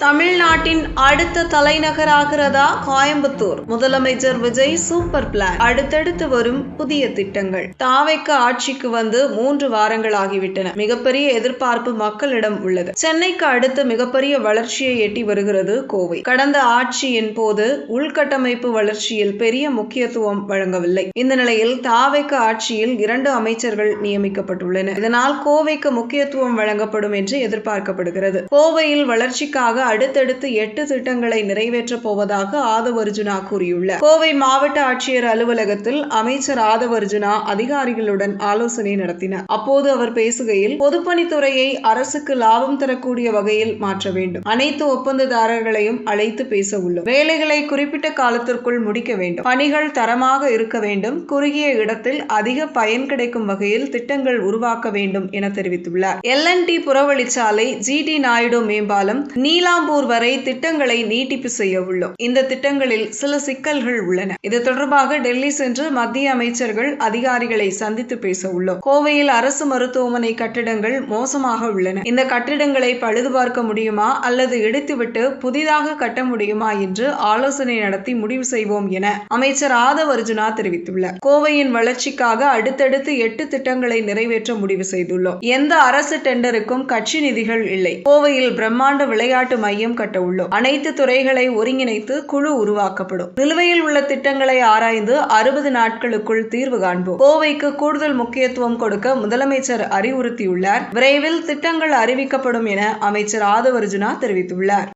தமிழ்நாட்டின் அடுத்த தலைநகராகிறதா கோயம்புத்தூர்? முதலமைச்சர் விஜய் சூப்பர் பிளான். அடுத்தடுத்து வரும் புதிய திட்டங்கள். தாவைக்கு ஆட்சிக்கு வந்து 3 வாரங்கள் ஆகிவிட்டன. மிகப்பெரிய எதிர்பார்ப்பு மக்களிடம் உள்ளது. சென்னைக்கு அடுத்து மிகப்பெரிய வளர்ச்சியை எட்டி வருகிறது கோவை. கடந்த ஆட்சியின் போது உள்கட்டமைப்பு வளர்ச்சியில் பெரிய முக்கியத்துவம் வழங்கவில்லை. இந்த நிலையில் தாவைக்கு ஆட்சியில் 2 அமைச்சர்கள் நியமிக்கப்பட்டுள்ளனர். இதனால் கோவைக்கு முக்கியத்துவம் வழங்கப்படும் என்று எதிர்பார்க்கப்படுகிறது. கோவையில் வளர்ச்சிக்காக அடுத்தடுத்து 8 திட்டங்களை நிறைவேற்றப் போவதாக ஆதவ் அர்ஜுனா கூறியுள்ளார். கோவை மாவட்ட ஆட்சியர் அலுவலகத்தில் அமைச்சர் ஆதவ் அர்ஜுனா அதிகாரிகளுடன் ஆலோசனை நடத்தினார். அப்போது அவர் பேசுகையில், பொதுப்பணித்துறையை அரசுக்கு லாபம் தரக்கூடிய வகையில் மாற்ற வேண்டும். அனைத்து ஒப்பந்ததாரர்களையும் அழைத்து பேச உள்ளோம். வேலைகளை குறிப்பிட்ட காலத்திற்குள் முடிக்க வேண்டும். பணிகள் தரமாக இருக்க வேண்டும். குறுகிய இடத்தில் அதிக பயன் கிடைக்கும் வகையில் திட்டங்கள் உருவாக்க வேண்டும் என தெரிவித்துள்ளார். LNT புறவழிச்சாலை, GT நாயுடு மேம்பாலம், நீலாம்பூர் வரை திட்டங்களை நீட்டிப்பு செய்ய உள்ளோம். இந்த திட்டங்களில் சில சிக்கல்கள் உள்ளன. இது தொடர்பாக டெல்லி சென்று மத்திய அமைச்சர்கள், அதிகாரிகளை சந்தித்து பேச உள்ளோம். கோவையில் அரசு மருத்துவமனை கட்டிடங்கள் மோசமாக உள்ளன. இந்த கட்டிடங்களை பழுது பார்க்க முடியுமா அல்லது இடித்துவிட்டு புதிதாக கட்ட முடியுமா என்று ஆலோசனை நடத்தி முடிவு செய்வோம் என அமைச்சர் ஆதவ் அர்ஜுனா தெரிவித்துள்ளார். கோவையின் வளர்ச்சிக்காக அடுத்தடுத்து 8 திட்டங்களை நிறைவேற்ற முடிவு செய்துள்ளோம். எந்த அரசு டெண்டருக்கும் கட்சி நிதிகள் இல்லை. கோவையில் பிரம்மாண்ட விளையாட்டு மையம் கட்ட உள்ளோம். அனைத்து துறைகளை ஒருங்கிணைத்து குழு உருவாக்கப்படும். நிலுவையில் உள்ள திட்டங்களை ஆராய்ந்து 60 நாட்களுக்குள் தீர்வு காண்போம். கோவைக்கு கூடுதல் முக்கியத்துவம் கொடுக்க முதலமைச்சர் அறிவுறுத்தியுள்ளார். விரைவில் திட்டங்கள் அறிவிக்கப்படும் என அமைச்சர் ஆதவ் அர்ஜுனா தெரிவித்துள்ளார்.